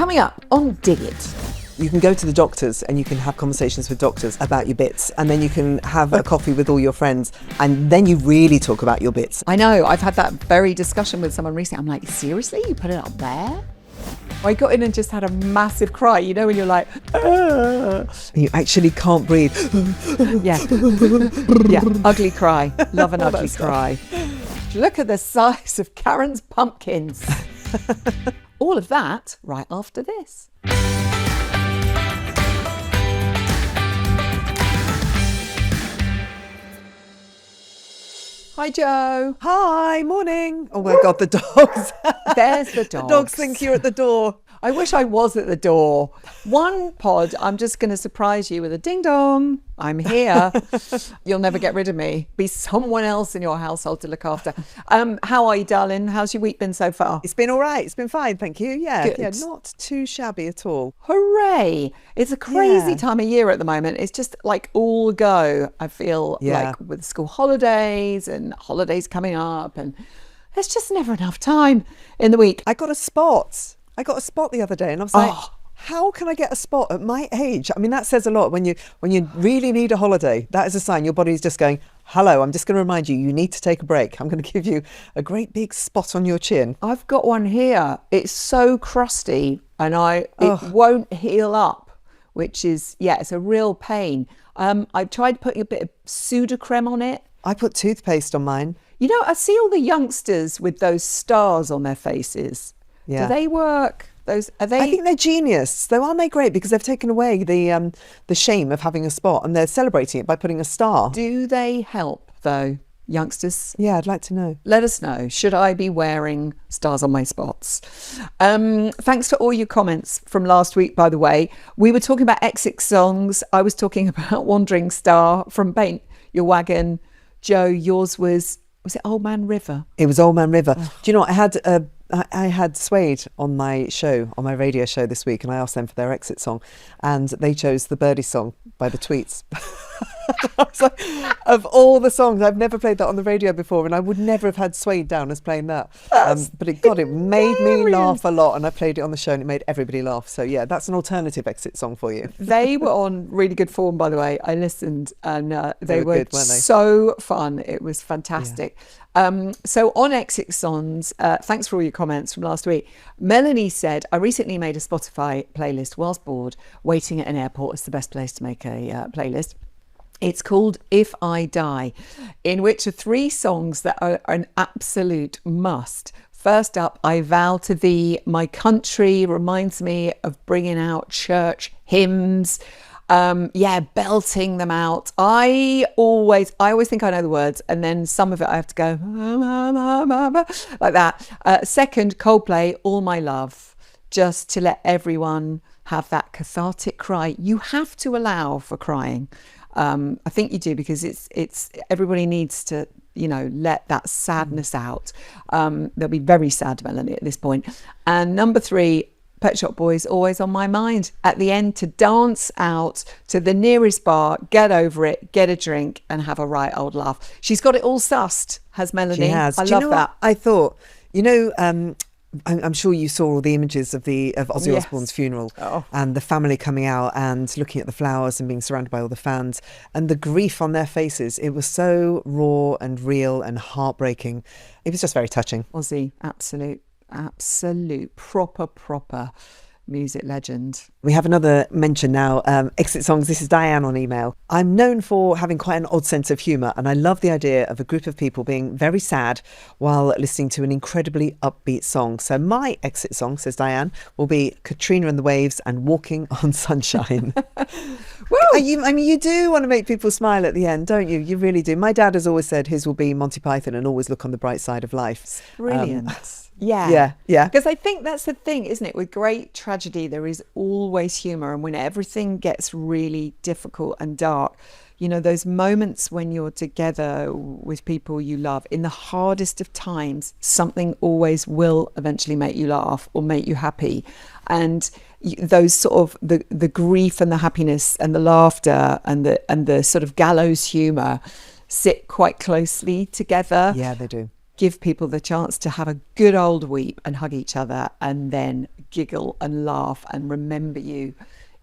Coming up on Dig It. You can go to the doctors and you can have conversations with doctors about your bits, and then you can have a coffee with all your friends, and then you really talk about your bits. I know, I've had that very discussion with someone recently. I'm like, seriously? You put it up there? I got in and just had a massive cry, you know, when you're like, ah. You actually can't breathe. Yeah. Yeah, ugly cry. Love an ugly cry. Look at the size of Karen's pumpkins. All of that right after this. Hi, Jo. Hi, morning. Oh my God, the dogs. There's the dogs. The dogs think you're at the door. I wish I was at the door. One pod, I'm just going to surprise you with a ding dong. I'm here. You'll never get rid of me. Be someone else in your household to look after. How are you, darling? How's your week been so far? It's been all right. It's been fine, thank you. Yeah, Good. yeah, not too shabby at all. Hooray. It's a crazy time of year at the moment. It's just like all go, I feel, like with school holidays and holidays coming up, and there's just never enough time in the week. I got a spot the other day, and I was like, how can I get a spot at my age? I mean, that says a lot. When you really need a holiday, that is a sign your body's just going, hello, I'm just going to remind you, you need to take a break. I'm going to give you a great big spot on your chin. I've got one here. It's so crusty, and it won't heal up, which is, it's a real pain. I've tried putting a bit of Sudocrem on it. I put toothpaste on mine. You know, I see all the youngsters with those stars on their faces. Yeah. Do they work? Are they? I think they're genius. Though, aren't they great? Because they've taken away the shame of having a spot, and they're celebrating it by putting a star. Do they help though, youngsters? Yeah, I'd like to know. Let us know. Should I be wearing stars on my spots? Thanks for all your comments from last week, by the way. We were talking about exit songs. I was talking about Wandering Star from Paint Your Wagon. Jo, yours was it Old Man River? It was Old Man River. Do you know what? I had Suede on my radio show this week, and I asked them for their exit song, and they chose the Birdie song by the Tweets. I was like, of all the songs, I've never played that on the radio before, and I would never have had Suede down as playing that. But it made me laugh a lot, and I played it on the show, and it made everybody laugh. So yeah, that's an alternative exit song for you. They were on really good form, by the way. I listened, and they were good, weren't they? So fun. It was fantastic. Yeah. So on exit songs, thanks for all your comments from last week. Melanie said, I recently made a Spotify playlist whilst bored. Waiting at an airport is the best place to make a playlist. It's called If I Die, in which are 3 songs that are an absolute must. First up, I Vow to Thee. My country reminds me of bringing out church hymns. Belting them out. I always think I know the words, and then some of it I have to go like that. Second, Coldplay, All My Love, just to let everyone have that cathartic cry. You have to allow for crying. I think you do, because it's everybody needs to, let that sadness out. They'll be very sad, Melanie, at this point. And number 3, Pet Shop Boys, always on my mind. At the end, to dance out to the nearest bar, get over it, get a drink, and have a right old laugh. She's got it all sussed, has Melanie. She has. I love that. I thought, I'm sure you saw all the images of Ozzy Osbourne's funeral, and the family coming out and looking at the flowers and being surrounded by all the fans, and the grief on their faces. It was so raw and real and heartbreaking. It was just very touching. Ozzy, absolute proper music legend. We have another mention now. Exit songs. This is Diane on email. I'm known for having quite an odd sense of humour, and I love the idea of a group of people being very sad while listening to an incredibly upbeat song. So my exit song, says Diane, will be Katrina and the Waves and Walking on Sunshine. You do want to make people smile at the end, don't you? You really do. My dad has always said his will be Monty Python and always look on the bright side of life. Brilliant. Yeah. Because I think that's the thing, isn't it? With great tragedy, there is always humour. And when everything gets really difficult and dark, those moments when you're together with people you love, in the hardest of times, something always will eventually make you laugh or make you happy. And those sort of the grief and the happiness and the laughter and the sort of gallows humour sit quite closely together. Yeah, they do. give people the chance to have a good old weep and hug each other and then giggle and laugh and remember you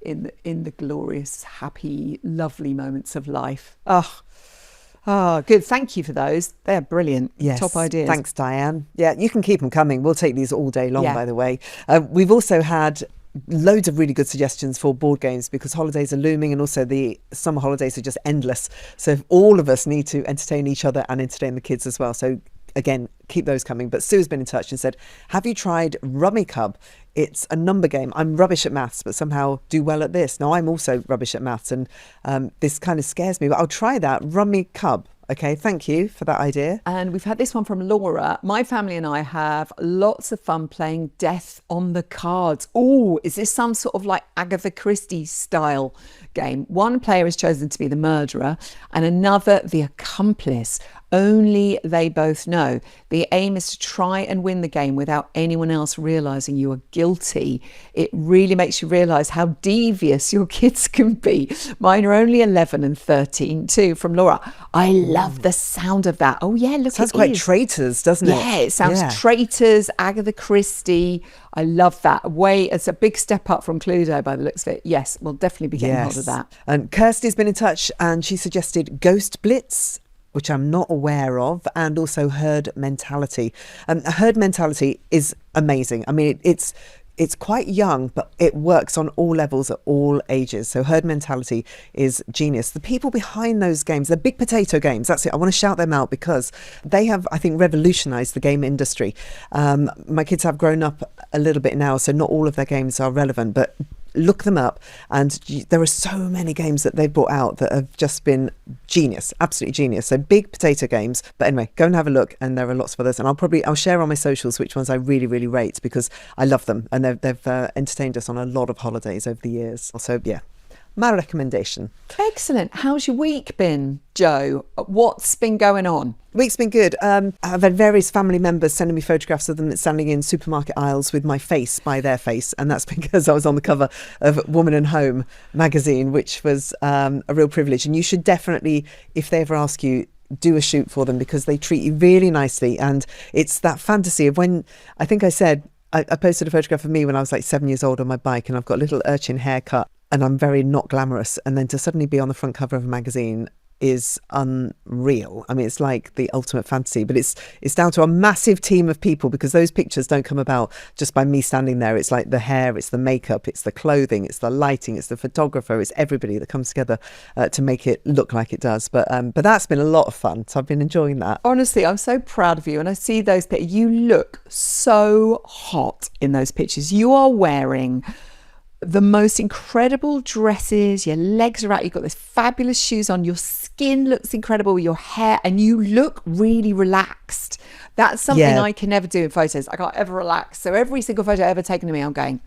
in the glorious, happy, lovely moments of life. Oh, good. Thank you for those. They're brilliant. Yes. Top ideas. Thanks, Diane. Yeah, you can keep them coming. We'll take these all day long, Yeah. by the way. We've also had loads of really good suggestions for board games because holidays are looming and also the summer holidays are just endless. So all of us need to entertain each other and entertain the kids as well. So again, keep those coming. But Sue's been in touch and said, have you tried Rummy Cub? It's a number game. I'm rubbish at maths, but somehow do well at this. Now, I'm also rubbish at maths and this kind of scares me, but I'll try that. Rummy Cub. Okay, thank you for that idea. And we've had this one from Laura. My family and I have lots of fun playing Death on the Cards. Oh, is this some sort of like Agatha Christie style game? One player is chosen to be the murderer and another the accomplice. Only they both know. The aim is to try and win the game without anyone else realising you are guilty. It really makes you realise how devious your kids can be. Mine are only 11 and 13 too, from Laura. I love the sound of that. Oh yeah, look, Sounds quite Traitors, doesn't it? Yeah, it sounds Traitors, Agatha Christie. I love that. It's a big step up from Cluedo by the looks of it. Yes, we'll definitely be getting hold of that. And Kirsty's been in touch and she suggested Ghost Blitz, which I'm not aware of, and also Herd Mentality. Herd Mentality is amazing. I mean, it's quite young, but it works on all levels at all ages. So Herd Mentality is genius. The people behind those games, they're Big Potato Games. That's it. I want to shout them out because they have, I think, revolutionized the game industry. My kids have grown up a little bit now, so not all of their games are relevant, but look them up, and there are so many games that they've brought out that have just been genius, absolutely genius. So Big Potato Games. But anyway, go and have a look, and there are lots of others, and I'll share on my socials which ones I really, really rate because I love them, and they've entertained us on a lot of holidays over the years. So yeah, my recommendation. Excellent. How's your week been, Jo? What's been going on? Week's been good. I've had various family members sending me photographs of them standing in supermarket aisles with my face by their face, and that's because I was on the cover of Woman and Home magazine, which was a real privilege. And you should definitely, if they ever ask you, do a shoot for them because they treat you really nicely. And it's that fantasy of when, I think I said, I posted a photograph of me when I was like 7 years old on my bike and I've got a little urchin haircut and I'm very not glamorous. And then to suddenly be on the front cover of a magazine is unreal. I mean, it's like the ultimate fantasy, but it's down to a massive team of people because those pictures don't come about just by me standing there. It's like the hair, it's the makeup, it's the clothing, it's the lighting, it's the photographer, it's everybody that comes together to make it look like it does. But that's been a lot of fun. So I've been enjoying that. Honestly, I'm so proud of you. And I see those pictures. You look so hot in those pictures. You are wearing the most incredible dresses, your legs are out, you've got those fabulous shoes on, your skin looks incredible, your hair, and you look really relaxed. That's something I can never do in photos. I can't ever relax. So every single photo ever taken of me, I'm going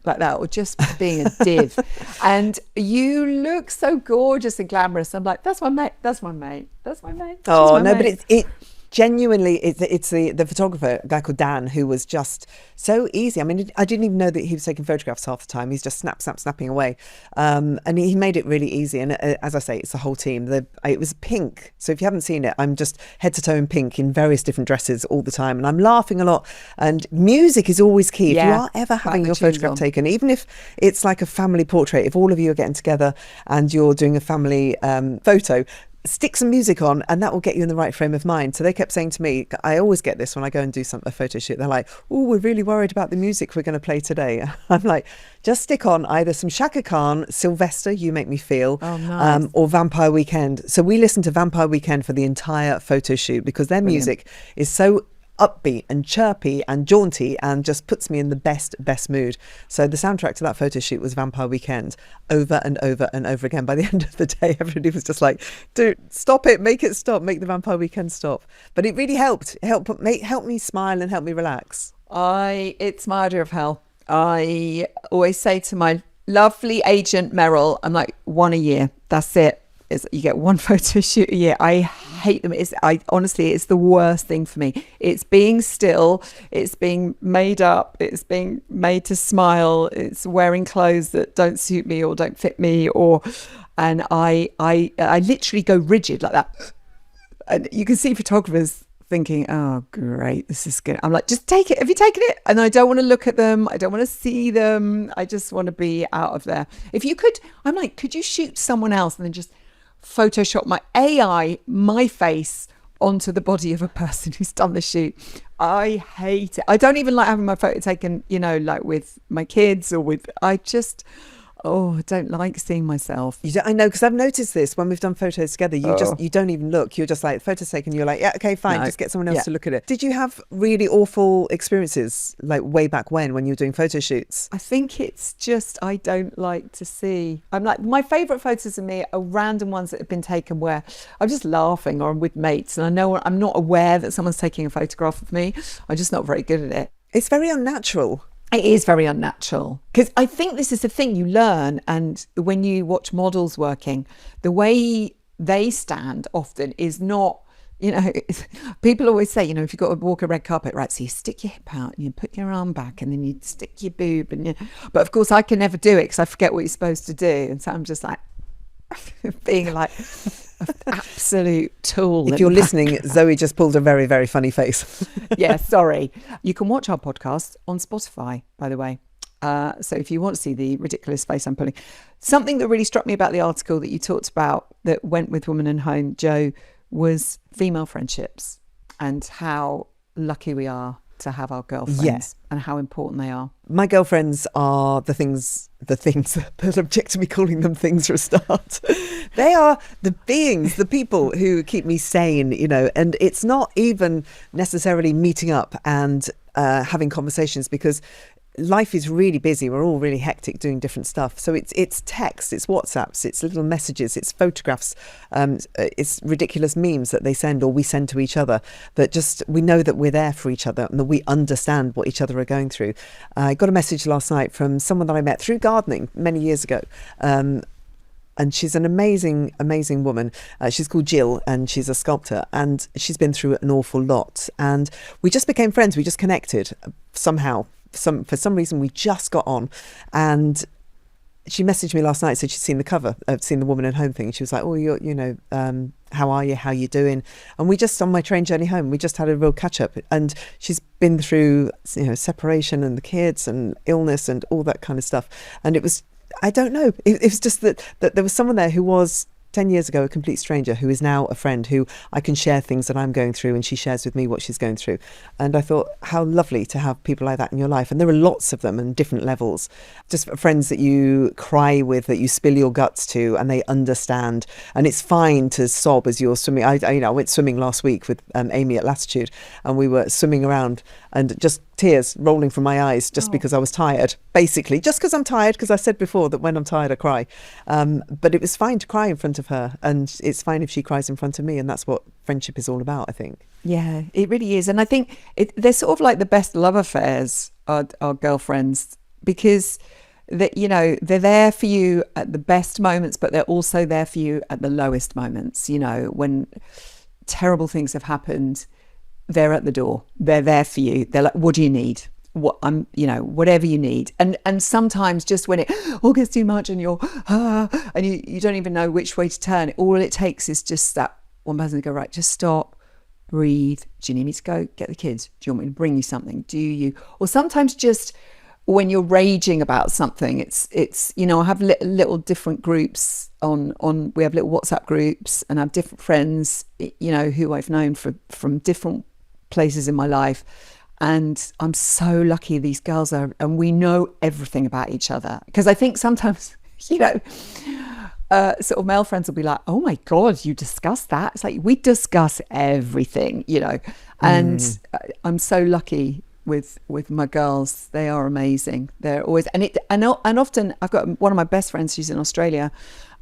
like that, or just being a div. And you look so gorgeous and glamorous. I'm like, that's my mate, that's my mate, that's my mate. Oh, no, but it genuinely, it's the photographer, a guy called Dan, who was just so easy. I mean, I didn't even know that he was taking photographs half the time. He's just snapping away. And he made it really easy. And as I say, it's the whole team. It was pink. So if you haven't seen it, I'm just head to toe in pink in various different dresses all the time. And I'm laughing a lot. And music is always key. If you are ever having your photograph taken, even if it's like a family portrait, if all of you are getting together and you're doing a family photo, stick some music on and that will get you in the right frame of mind. So they kept saying to me, I always get this when I go and do a photo shoot, they're like, oh, we're really worried about the music we're going to play today. I'm like, just stick on either some Shaka Khan, Sylvester, You Make Me Feel, or Vampire Weekend. So we listened to Vampire Weekend for the entire photo shoot because their music is so upbeat and chirpy and jaunty and just puts me in the best mood. So the soundtrack to that photo shoot was Vampire Weekend over and over and over again. By the end of the day, everybody was just like, dude, stop it, make it stop, make the Vampire Weekend stop. But it really helped. It helped me smile and help me relax. It's my idea of hell. I always say to my lovely agent Meryl, I'm like, one a year, that's it. You get one photo shoot a year. I hate them. Honestly, it's the worst thing for me. It's being still. It's being made up. It's being made to smile. It's wearing clothes that don't suit me or don't fit me. And I literally go rigid like that. And you can see photographers thinking, oh, great, this is good. I'm like, just take it. Have you taken it? And I don't want to look at them. I don't want to see them. I just want to be out of there. If you could, I'm like, could you shoot someone else and then just Photoshop my face onto the body of a person who's done the shoot? I hate it. I don't even like having my photo taken, like with my kids or I don't like seeing myself. I know, because I've noticed this when we've done photos together. You don't even look. You're just like, photo's taken. You're like, yeah, okay, fine. No. Just get someone else to look at it. Did you have really awful experiences like way back when you were doing photo shoots? I think it's just I don't like to see. I'm like, my favourite photos of me are random ones that have been taken where I'm just laughing or I'm with mates and I know I'm not aware that someone's taking a photograph of me. I'm just not very good at it. It's very unnatural. It is very unnatural, because I think this is the thing you learn. And when you watch models working, the way they stand often is not, people always say, if you've got to walk a red carpet, right, so you stick your hip out and you put your arm back and then you stick your boob. But of course I can never do it because I forget what you're supposed to do. And so I'm just like being like an absolute tool. If you're listening, Zoe just pulled a very, very funny face. Yeah, sorry. You can watch our podcast on Spotify, by the way. So if you want to see the ridiculous face I'm pulling. Something that really struck me about the article that you talked about that went with Woman and Home, Jo, was female friendships and how lucky we are to have our girlfriends and how important they are. My girlfriends are the things, but object to me calling them things for a start. They are the beings, the people who keep me sane, and it's not even necessarily meeting up and having conversations, because life is really busy. We're all really hectic doing different stuff. So it's text, it's WhatsApps, it's little messages, it's photographs, it's ridiculous memes that they send or we send to each other, that just, we know that we're there for each other and that we understand what each other are going through. I got a message last night from someone that I met through gardening many years ago. And she's an amazing, amazing woman. She's called Jill and she's a sculptor, and she's been through an awful lot. And we just became friends. We just connected somehow. For some reason we just got on, and she messaged me last night, said she'd seen the cover, seen the Woman and Home thing. She was like, how are you, how you doing? And we just, on my train journey home, we just had a real catch up. And she's been through separation and the kids and illness and all that kind of stuff. And it was, I don't know, it was just that there was someone there who was 10 years ago a complete stranger, who is now a friend, who I can share things that I'm going through and she shares with me what she's going through. And I thought, how lovely to have people like that in your life. And there are lots of them in different levels. Just friends that you cry with, that you spill your guts to, and they understand. And it's fine to sob as you're swimming. I went swimming last week with Amy at Latitude, and we were swimming around and just tears rolling from my eyes just because I was tired, basically, just because I'm tired, because I said before that when I'm tired I cry, but it was fine to cry in front of her, and it's fine if she cries in front of me, and that's what friendship is all about, I think. Yeah, it really is. And I think they're sort of like the best love affairs are girlfriends, because that they're there for you at the best moments, but they're also there for you at the lowest moments. When terrible things have happened, they're at the door. They're there for you. They're like, what do you need? Whatever you need. And sometimes just when it all gets too much and you're and you don't even know which way to turn, all it takes is just that one person to go, right, just stop, breathe. Do you need me to go get the kids? Do you want me to bring you something? Do you? Or sometimes just when you're raging about something, it's I have little different groups on we have little WhatsApp groups, and I have different friends who I've known from different places in my life, and I'm so lucky these girls are, and we know everything about each other, because I think sometimes sort of male friends will be like, oh my god, you discuss that? It's like, we discuss everything, and I'm so lucky with my girls. They are amazing. They're always, and often I've got one of my best friends, she's in Australia,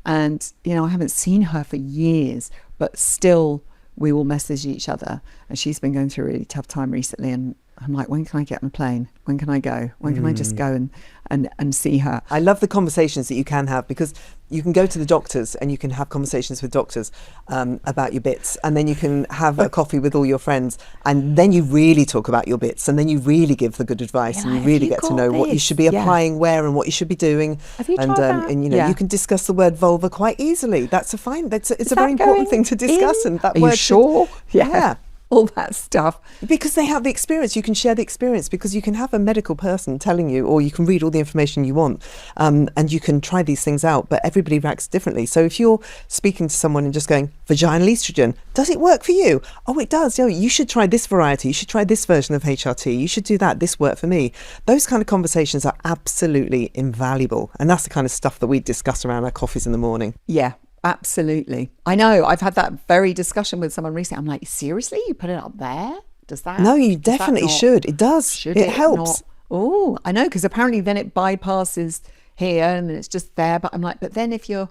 and I haven't seen her for years, but still we will message each other, and she's been going through a really tough time recently, and I'm like, when can I get on a plane? When can I go? When can I just go and see her? I love the conversations that you can have, because you can go to the doctors and you can have conversations with doctors about your bits, and then you can have a coffee with all your friends, and then you really talk about your bits, and then you really give the good advice, and you really get to know what you should be applying where and what you should be doing. Have you tried that? And you can discuss the word vulva quite easily. It's a very important thing to discuss, and that Are word you sure? Yeah. all that stuff. Because they have the experience. You can share the experience because you can have a medical person telling you, or you can read all the information you want, and you can try these things out, but everybody reacts differently. So if you're speaking to someone and just going, vaginal estrogen, does it work for you? Oh, it does. You should try this variety. You should try this version of HRT. You should do that. This worked for me. Those kind of conversations are absolutely invaluable. And that's the kind of stuff that we discuss around our coffees in the morning. Yeah. Absolutely. I know. I've had that very discussion with someone recently. I'm like, seriously? You put it up there? Does that? No, you definitely should. It does. It helps. Oh, I know. Because apparently then it bypasses here and then it's just there. But I'm like, but then if you're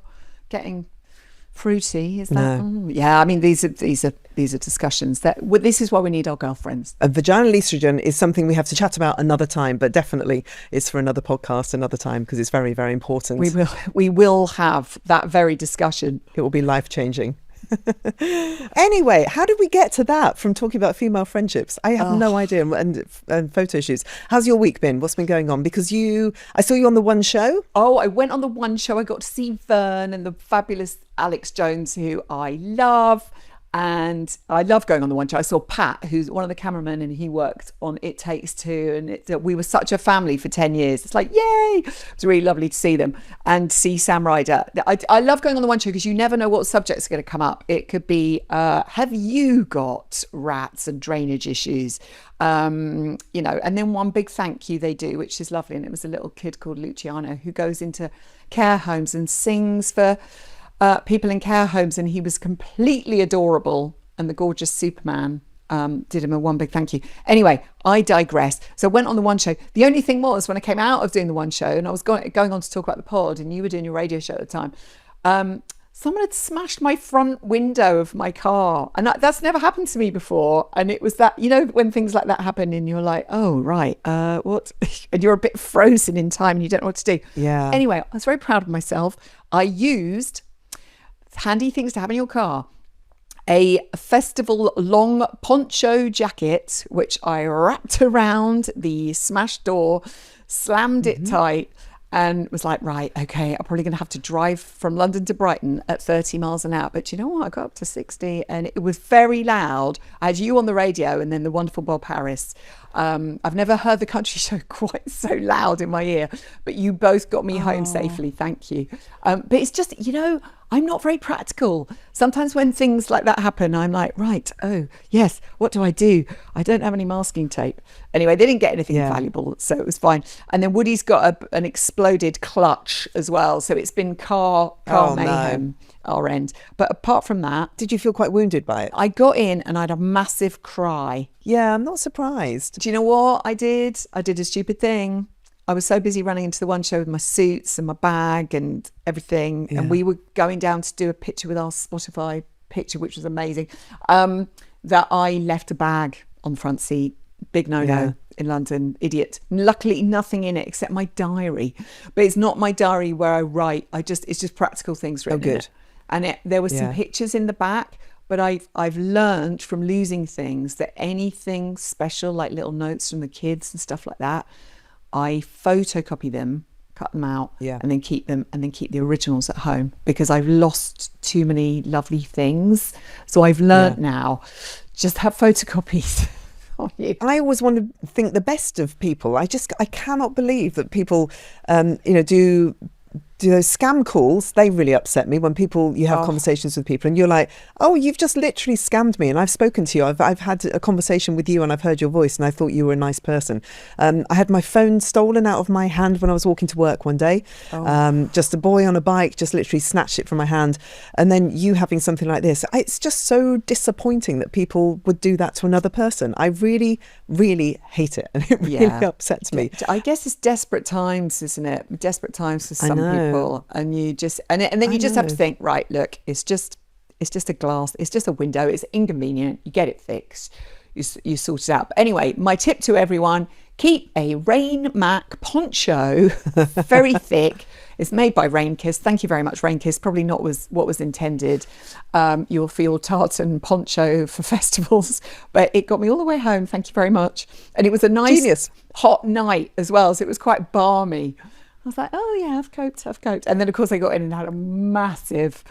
getting fruity, is that? No. Yeah. I mean, these are discussions that this is why we need our girlfriends. Vaginal estrogen is something we have to chat about another time, but definitely it's for another podcast another time because it's very, very important. We will have that very discussion. It will be life-changing. Anyway, how did we get to that from talking about female friendships? I have no idea. And photo shoots. How's your week been? What's been going on? Because I saw you on the One Show. Oh, I went on the One Show. I got to see Vern and the fabulous Alex Jones, who I love. And I love going on the One Show. I saw Pat, who's one of the cameramen, and he worked on It Takes Two. And we were such a family for 10 years. It's like, yay! It was really lovely to see them and see Sam Ryder. I love going on the One Show because you never know what subjects are going to come up. It could be, have you got rats and drainage issues? And then one big thank you they do, which is lovely. And it was a little kid called Luciano who goes into care homes and sings for people in care homes, and he was completely adorable, and the gorgeous Superman did him a one big thank you. Anyway, I digress. So I went on the One Show. The only thing was, when I came out of doing the One Show and I was going on to talk about the pod, and you were doing your radio show at the time, someone had smashed my front window of my car, and that's never happened to me before. And it was that, when things like that happen and you're like, oh right, what? And you're a bit frozen in time and you don't know what to do. Yeah. Anyway, I was very proud of myself. I used handy things to have in your car: a festival long poncho jacket, which I wrapped around the smashed door, slammed it tight, and was like, right, okay, I'm probably going to have to drive from London to Brighton at 30 miles an hour. But you know what? I got up to 60 and it was very loud. I had you on the radio and then the wonderful Bob Harris. I've never heard the country show quite so loud in my ear, but you both got me home safely. Thank you. But it's just, I'm not very practical. Sometimes when things like that happen, I'm like, right, oh, yes, what do? I don't have any masking tape. Anyway, they didn't get anything valuable, so it was fine. And then Woody's got an exploded clutch as well. So it's been car mayhem, our end. But apart from that... Did you feel quite wounded by it? I got in and I had a massive cry. Yeah, I'm not surprised. Do you know what I did? I did a stupid thing. I was so busy running into the One Show with my suits and my bag and everything. Yeah. And we were going down to do a picture with our Spotify picture, which was amazing, that I left a bag on the front seat. Big no-no in London. Idiot. Luckily, nothing in it except my diary. But it's not my diary where I write. It's just practical things written in it. And there were some pictures in the back. But I've learned from losing things that anything special, like little notes from the kids and stuff like that, I photocopy them, cut them out, and then keep them, and then keep the originals at home, because I've lost too many lovely things. So I've learned now, just have photocopies. I always want to think the best of people. I cannot believe that people, do those scam calls. They really upset me when you have conversations with people and you're like, oh, you've just literally scammed me and I've spoken to you. I've had a conversation with you and I've heard your voice and I thought you were a nice person. I had my phone stolen out of my hand when I was walking to work one day. Just a boy on a bike just literally snatched it from my hand. And then you having something like this. It's just so disappointing that people would do that to another person. I really, really hate it. And it really upsets me. I guess it's desperate times, isn't it? Desperate times for some people. And you just and then you just have to think, right, look, it's just a glass, it's just a window, it's inconvenient, you get it fixed, you sort it out. But anyway, my tip to everyone: keep a Rain Mac poncho, very thick. It's made by Rain Kiss. Thank you very much, Rain Kiss. Probably not what was intended. You'll feel tartan poncho for festivals, but it got me all the way home. Thank you very much. And it was a nice hot night as well, so it was quite balmy. I was like, oh yeah, I've coped. And then of course I got in and had a massive,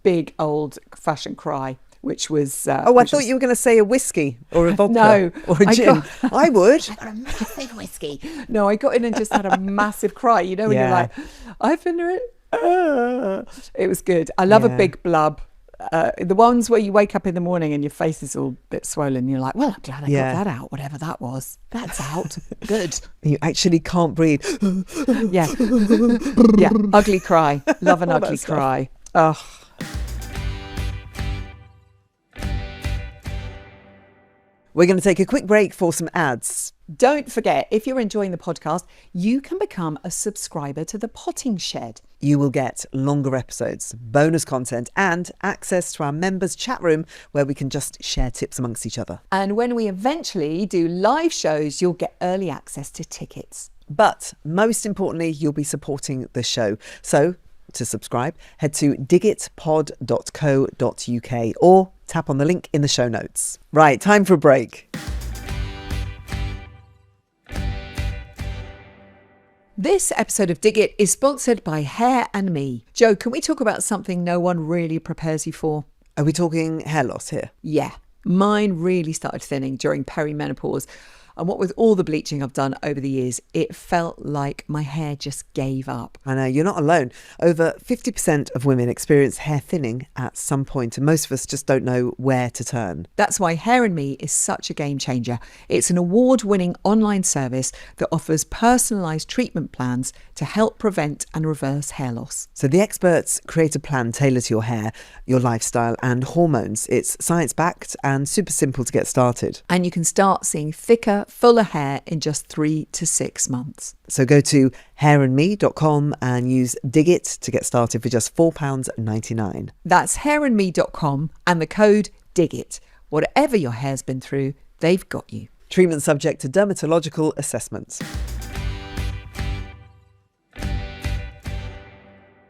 big old fashioned cry. which was... Oh, I thought you were going to say a whiskey or a vodka No, or a gin. I would. I got a massive whiskey. No, I got in and just had a massive cry. You know, when you're like, I've been... It was good. I love a big blub. The ones where you wake up in the morning and your face is all a bit swollen. You're like, well, I'm glad I got that out, whatever that was. That's out. Good. You actually can't breathe. Yeah. Yeah. Ugly cry. Love an ugly cry. Oh. We're going to take a quick break for some ads. Don't forget, if you're enjoying the podcast, you can become a subscriber to The Potting Shed. You will get longer episodes, bonus content, and access to our members' chat room where we can just share tips amongst each other. And when we eventually do live shows, you'll get early access to tickets. But most importantly, you'll be supporting the show. So to subscribe, head to digitpod.co.uk or tap on the link in the show notes. Right, time for a break. This episode of Dig It is sponsored by Hair and Me. Jo, can we talk about something no one really prepares you for? Are we talking hair loss here? Yeah, mine really started thinning during perimenopause. And what with all the bleaching I've done over the years, it felt like my hair just gave up. I know, you're not alone. Over 50% of women experience hair thinning at some point, and most of us just don't know where to turn. That's why Hair and Me is such a game changer. It's an award-winning online service that offers personalised treatment plans to help prevent and reverse hair loss. So the experts create a plan tailored to your hair, your lifestyle and hormones. It's science-backed and super simple to get started. And you can start seeing thicker, fuller hair in just 3 to 6 months. So go to hairandme.com and use Digit to get started for just £4.99. That's hairandme.com and the code DIGIT. Whatever your hair's been through, they've got you. Treatment subject to dermatological assessment.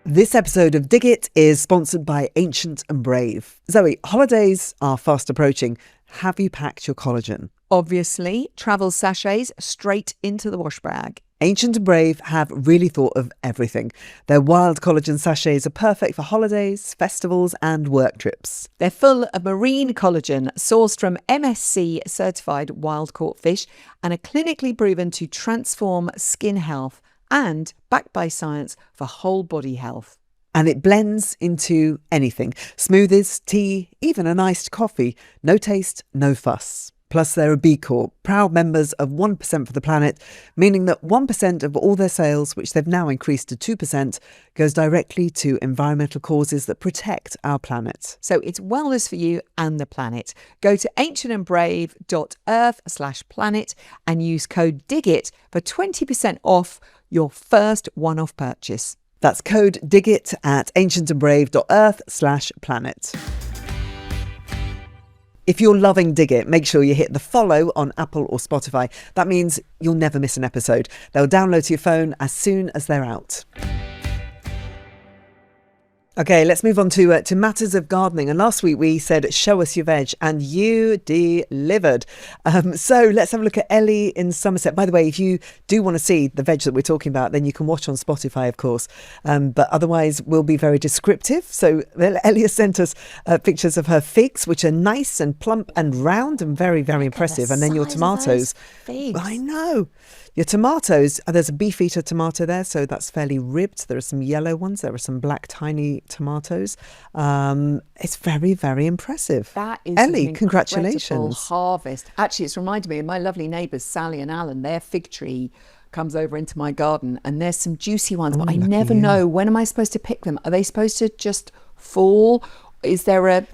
This episode of Dig It is sponsored by Ancient and Brave. Zoe, holidays are fast approaching. Have you packed your collagen? Obviously, travel sachets straight into the wash bag. Ancient and Brave have really thought of everything. Their wild collagen sachets are perfect for holidays, festivals and work trips. They're full of marine collagen sourced from MSC-certified wild-caught fish and are clinically proven to transform skin health and backed by science for whole body health. And it blends into anything. Smoothies, tea, even an iced coffee. No taste, no fuss. Plus they're a B Corp, proud members of 1% for the Planet, meaning that 1% of all their sales, which they've now increased to 2%, goes directly to environmental causes that protect our planet. So it's wellness for you and the planet. Go to ancientandbrave.earth/planet and use code DIGIT for 20% off your first one-off purchase. That's code DIGIT at ancientandbrave.earth/planet. If you're loving Dig It, make sure you hit the follow on Apple or Spotify. That means you'll never miss an episode. They'll download to your phone as soon as they're out. Okay, let's move on to matters of gardening. And last week we said, show us your veg, and you delivered. So let's have a look at Ellie in Somerset. By the way, if you do want to see the veg that we're talking about, then you can watch on Spotify, of course. But otherwise, we'll be very descriptive. So Ellie has sent us pictures of her figs, which are nice and plump and round and very, very impressive. And then your tomatoes. I know. Your tomatoes, there's a beefeater tomato there, so that's fairly ribbed. There are some yellow ones. There are some black tiny tomatoes. It's very, very impressive. That is Ellie, an congratulations. Harvest. Actually, it's reminded me of my lovely neighbours, Sally and Alan. Their fig tree comes over into my garden and there's some juicy ones, but I never know, when am I supposed to pick them? Are they supposed to just fall? Is there a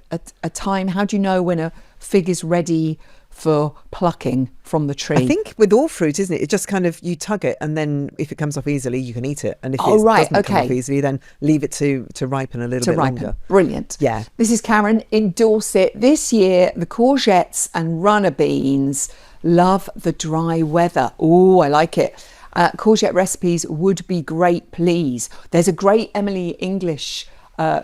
time? How do you know when a fig is ready for plucking from the tree? I think with all fruit, isn't it? It just kind of, you tug it and then if it comes off easily, you can eat it. And if it doesn't come off easily, then leave it to ripen a little bit longer. Brilliant. Yeah. This is Karen in Dorset. This year, the courgettes and runner beans love the dry weather. Oh, I like it. Courgette recipes would be great, please. There's a great Emily English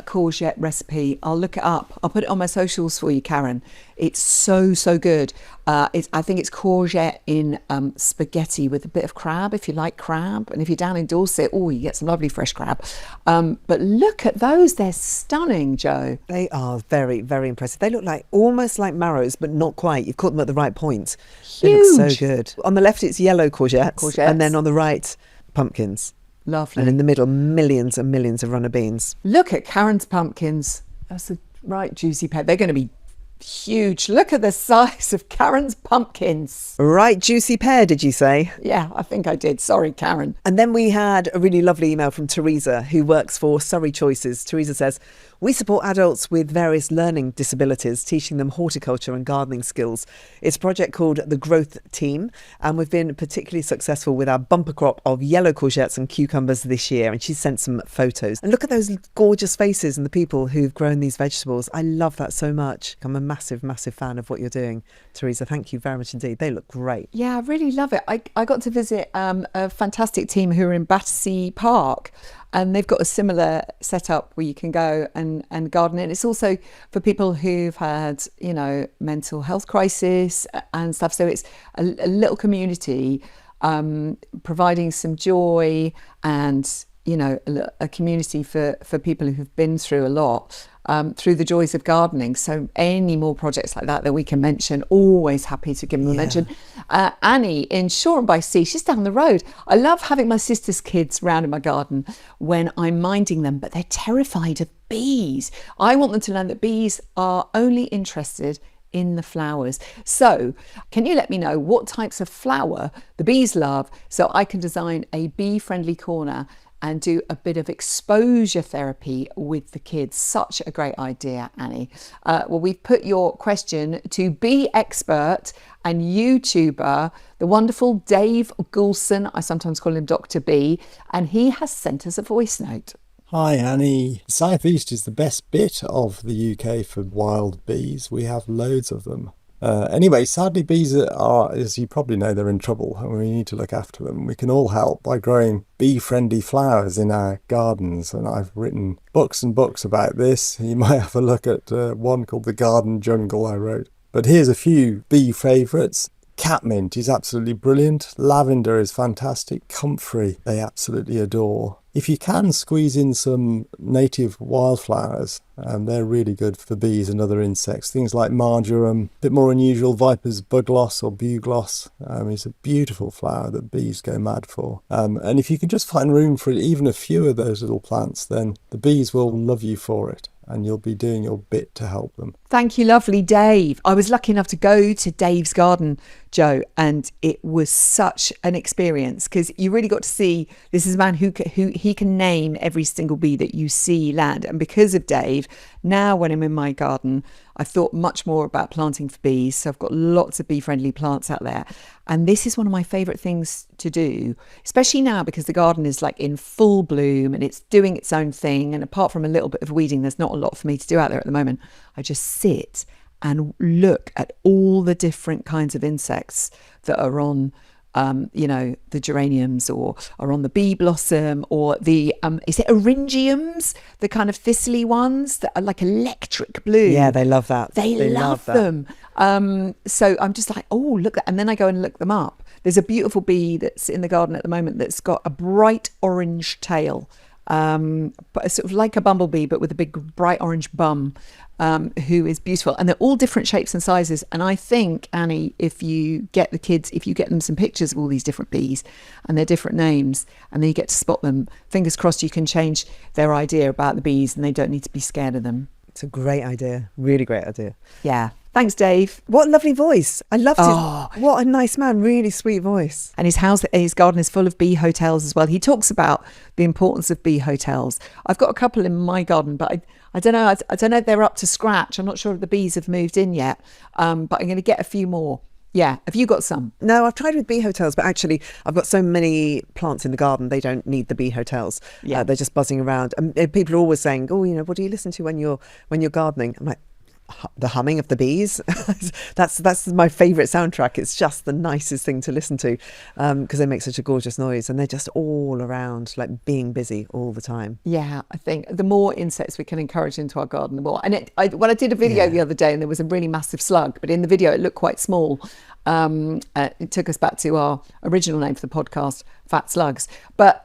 courgette recipe. I'll look it up. I'll put it on my socials for you, Karen. It's so good. I think it's courgette in spaghetti with a bit of crab, if you like crab. And if you're down in Dorset, you get some lovely fresh crab. But look at those. They're stunning, Jo. They are very, very impressive. They look almost like marrows, but not quite. You've caught them at the right point. Huge. They look so good. On the left, it's yellow courgettes. And then on the right, pumpkins. Lovely. And in the middle, millions and millions of runner beans. Look at Karen's pumpkins. That's the right juicy pear. They're going to be huge. Look at the size of Karen's pumpkins. Right juicy pear, did you say? Yeah, I think I did. Sorry, Karen. And then we had a really lovely email from Teresa, who works for Surrey Choices. Teresa says, we support adults with various learning disabilities, teaching them horticulture and gardening skills. It's a project called The Growth Team, and we've been particularly successful with our bumper crop of yellow courgettes and cucumbers this year. And she sent some photos. And look at those gorgeous faces and the people who've grown these vegetables. I love that so much. I'm a massive fan of what you're doing, Teresa. Thank you very much indeed. They look great. Yeah, I really love it. I got to visit a fantastic team who are in Battersea Park, and they've got a similar setup where you can go and garden. And it's also for people who've had, mental health crisis and stuff. So it's a little community providing some joy and, a community for people who've been through a lot. Through the joys of gardening. So any more projects like that we can mention, always happy to give them a mention. Annie in Shoreham by Sea, she's down the road. I love having my sister's kids round in my garden when I'm minding them, but they're terrified of bees. I want them to learn that bees are only interested in the flowers. So can you let me know what types of flower the bees love so I can design a bee-friendly corner and do a bit of exposure therapy with the kids. Such a great idea, Annie. Well, we've put your question to bee expert and YouTuber, the wonderful Dave Goulson. I sometimes call him Dr. B, and he has sent us a voice note. Hi Annie. The South East is the best bit of the UK for wild bees. We have loads of them. Anyway, sadly bees are, as you probably know, they're in trouble and we need to look after them. We can all help by growing bee-friendly flowers in our gardens, and I've written books and books about this. You might have a look at one called The Garden Jungle I wrote. But here's a few bee favourites. Catmint is absolutely brilliant. Lavender is fantastic. Comfrey, they absolutely adore. If you can squeeze in some native wildflowers, they're really good for bees and other insects. Things like marjoram, a bit more unusual, viper's bugloss or bugloss is a beautiful flower that bees go mad for. And if you can just find room for even a few of those little plants, then the bees will love you for it, and you'll be doing your bit to help them. Thank you, lovely Dave. I was lucky enough to go to Dave's garden, Jo, and it was such an experience because you really got to see this is a man who he can name every single bee that you see land. And because of Dave, now when I'm in my garden, I thought much more about planting for bees. So I've got lots of bee-friendly plants out there. And this is one of my favourite things to do, especially now because the garden is like in full bloom and it's doing its own thing. And apart from a little bit of weeding, there's not a lot for me to do out there at the moment. I just sit and look at all the different kinds of insects that are on the geraniums or are on the bee blossom or the, is it eryngiums? The kind of thistly ones that are like electric blue. Yeah, they love that. They love them. So I'm just like, oh, look. And then I go and look them up. There's a beautiful bee that's in the garden at the moment that's got a bright orange tail. But sort of like a bumblebee, but with a big bright orange bum, who is beautiful. And they're all different shapes and sizes. And I think, Annie, if you get the kids, if you get them some pictures of all these different bees and their different names, and then you get to spot them, fingers crossed you can change their idea about the bees and they don't need to be scared of them. It's a great idea. Really great idea. Yeah. Thanks, Dave. What a lovely voice. I loved it. What a nice man. Really sweet voice. And his garden is full of bee hotels as well. He talks about the importance of bee hotels. I've got a couple in my garden, but I don't know. I don't know if they're up to scratch. I'm not sure if the bees have moved in yet, but I'm going to get a few more. Yeah. Have you got some? No, I've tried with bee hotels, but actually I've got so many plants in the garden, they don't need the bee hotels. Yeah. They're just buzzing around. And people are always saying, oh, what do you listen to when you're gardening? I'm like, the humming of the bees. That's my favourite soundtrack. It's just the nicest thing to listen to because they make such a gorgeous noise, and they're just all around, like being busy all the time. Yeah, I think the more insects we can encourage into our garden, the more. And when I did a video the other day, and there was a really massive slug, but in the video it looked quite small. It took us back to our original name for the podcast, Fat Slugs. But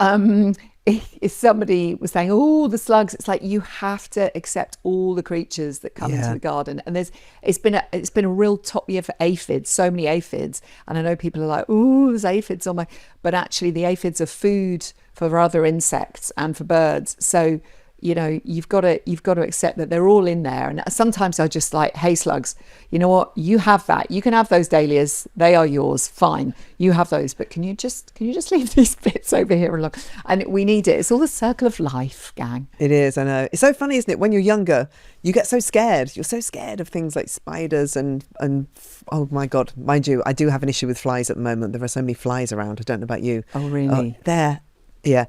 if somebody was saying, oh, the slugs, it's like you have to accept all the creatures that come into the garden. And it's been a real top year for aphids, so many aphids. And I know people are like, oh, there's aphids on my, but actually the aphids are food for other insects and for birds. So, you know, you've got to accept that they're all in there. And sometimes I just like, hey, slugs, you know what? You have that. You can have those dahlias. They are yours. Fine. You have those. But can you just leave these bits over here alone? And we need it. It's all the circle of life, gang. It is. I know. It's so funny, isn't it? When you're younger, you get so scared. You're so scared of things like spiders and oh my God, mind you, I do have an issue with flies at the moment. There are so many flies around. I don't know about you. Oh, really? Yeah.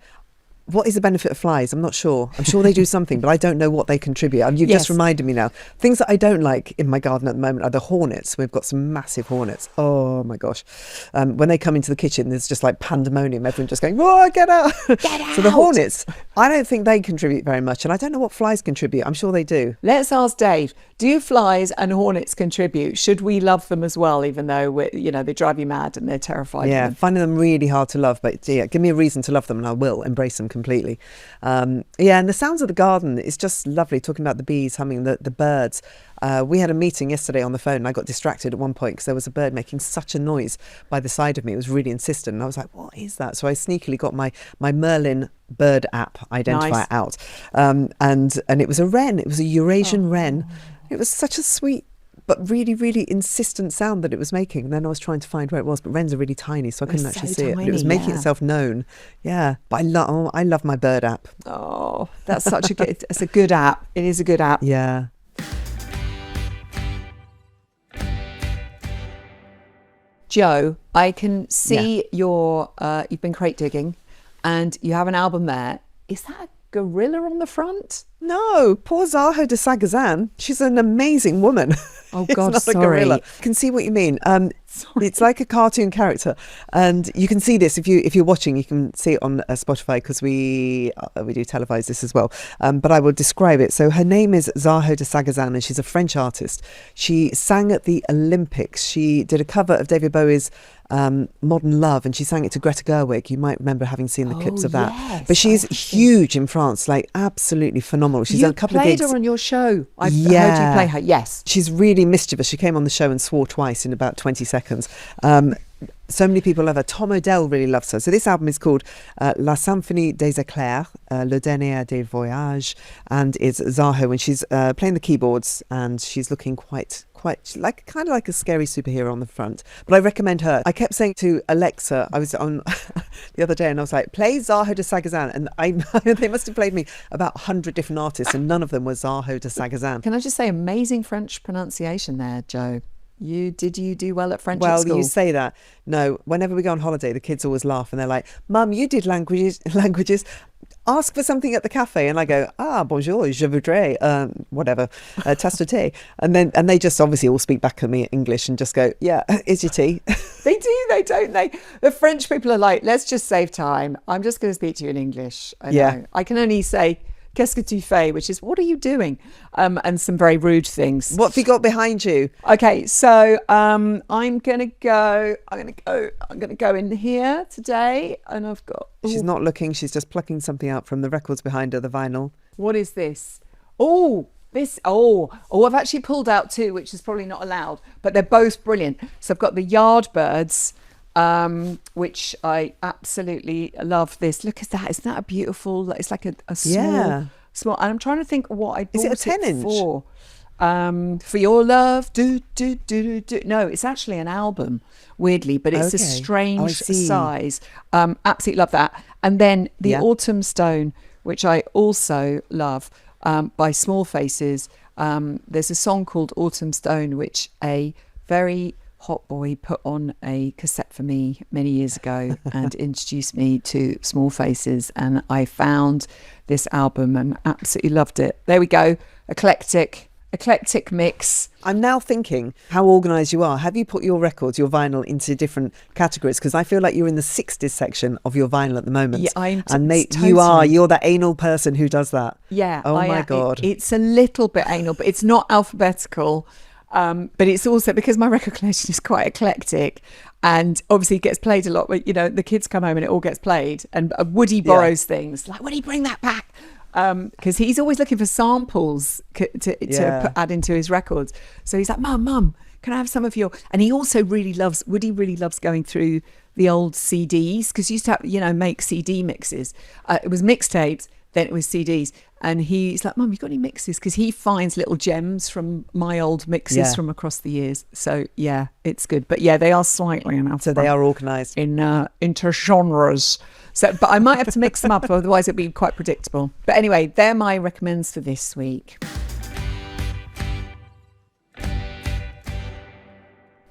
What is the benefit of flies? I'm not sure. I'm sure they do something, but I don't know what they contribute. You've just reminded me now. Things that I don't like in my garden at the moment are the hornets. We've got some massive hornets. Oh my gosh. When they come into the kitchen, there's just like pandemonium. Everyone just going, oh, get out. Get out. So the hornets, I don't think they contribute very much. And I don't know what flies contribute. I'm sure they do. Let's ask Dave, do flies and hornets contribute? Should we love them as well, even though, they drive you mad and they're terrified? Yeah, finding them really hard to love. But yeah, give me a reason to love them and I will embrace them completely. And the sounds of the garden is just lovely, talking about the bees humming, the birds. We had a meeting yesterday on the phone and I got distracted at one point because there was a bird making such a noise by the side of me. It was really insistent and I was like, what is that? So I sneakily got my Merlin bird app identifier out, and it was a wren. It was a Eurasian wren. It was such a sweet but really, really insistent sound that it was making. And then I was trying to find where it was, but wrens are really tiny, so I couldn't actually see it. But it was making itself known. Yeah, but I love my bird app. Oh, that's such a good. It's a good app. It is a good app. Yeah. Jo, I can see you've been crate digging, and you have an album there. Is that a gorilla on the front? No, poor Zaho de Sagazan. She's an amazing woman. Oh God, it's not sorry. A gorilla. I can see what you mean. It's like a cartoon character, and you can see this if you're watching. You can see it on Spotify because we do televise this as well. But I will describe it. So her name is Zaho de Sagazan, and she's a French artist. She sang at the Olympics. She did a cover of David Bowie's Modern Love, and she sang it to Greta Gerwig. You might remember having seen the clips of that. Yes, but she's huge in France, like absolutely phenomenal. She's done a couple of gigs. You played her on your show. I've heard you play her. Yes. She's really mischievous. She came on the show and swore twice in about 20 seconds. So many people love her. Tom Odell really loves her. So this album is called La Symphonie des Éclairs, Le Dernier des Voyages, and it's Zaho, and she's playing the keyboards, and she's looking quite like kind of like a scary superhero on the front. But I recommend her. I kept saying to Alexa, I was on the other day, and I was like, play Zaho de Sagazan, and they must have played me about 100 different artists, and none of them were Zaho de Sagazan. Can I just say, amazing French pronunciation there, Jo. Did you do well at French at Well, school? you say that. No, whenever we go on holiday, the kids always laugh and they're like, Mum, you did languages. Ask for something at the cafe. And I go, bonjour, je voudrais, whatever, tasse de thé. And they just obviously all speak back at me in English and just go, yeah, is your tea? They do, don't they? The French people are like, let's just save time. I'm just going to speak to you in English. I know. I can only say, qu'est-ce que tu fais, which is, what are you doing? And some very rude things. What have you got behind you? Okay, so I'm gonna go in here today, and I've got. She's not looking. She's just plucking something out from the records behind her, the vinyl. What is this? I've actually pulled out two, which is probably not allowed, but they're both brilliant. So I've got the Yardbirds, which I absolutely love. This, look at that, isn't that a beautiful, it's like a small, and I'm trying to think what I bought. Is it a 10-inch? For your love, no, it's actually an album, weirdly, but it's a strange size. Absolutely love that. And then the Autumn Stone, which I also love, by Small Faces. There's a song called Autumn Stone, which a very hot boy put on a cassette for me many years ago and introduced me to Small Faces, and I found this album and absolutely loved it. There we go, eclectic, eclectic mix. I'm now thinking how organised you are. Have you put your records, your vinyl, into different categories? Because I feel like you're in the 60s section of your vinyl at the moment. Yeah, totally. You're that anal person who does that. Yeah. Oh my God. It's a little bit anal, but it's not alphabetical. But it's also because my record collection is quite eclectic, and obviously it gets played a lot. But the kids come home and it all gets played, and Woody borrows things like, "Woody, bring that back," because he's always looking for samples to add into his records. So he's like, "Mum, can I have some of your?" And he also Woody really loves going through the old CDs, because he used to have, make CD mixes. It was mixtapes, then it was CDs. And he's like, "Mum, you got any mixes?" Because he finds little gems from my old mixes from across the years. So yeah, it's good. But yeah, they are slightly enough. So they are organised into genres. So, but I might have to mix them up, otherwise it'd be quite predictable. But anyway, they're my recommends for this week.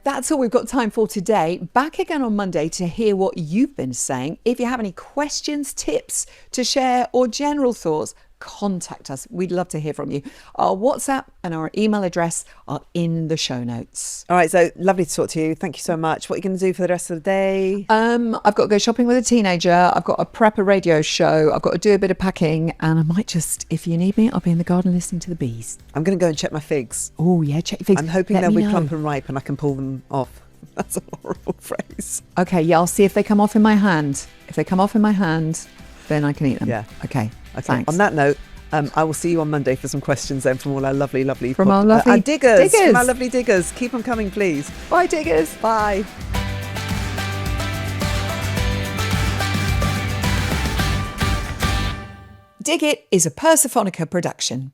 That's all we've got time for today. Back again on Monday to hear what you've been saying. If you have any questions, tips to share, or general thoughts, contact us. We'd love to hear from you. Our WhatsApp and our email address are in the show notes. All right, so lovely to talk to you. Thank you so much. What are you going to do for the rest of the day? I've got to go shopping with a teenager. I've got to prep a radio show. I've got to do a bit of packing, and I might just, if you need me, I'll be in the garden listening to the bees. I'm going to go and check my figs. Oh yeah, check your figs. I'm hoping they'll be plump and ripe and I can pull them off. That's a horrible phrase. Okay, yeah, I'll see if they come off in my hand. If they come off in my hand, then I can eat them. Yeah. Okay. Thanks. On that note, I will see you on Monday for some questions then from all our lovely diggers. From our lovely diggers. Keep them coming, please. Bye, diggers. Bye. Dig It is a Persophonica production.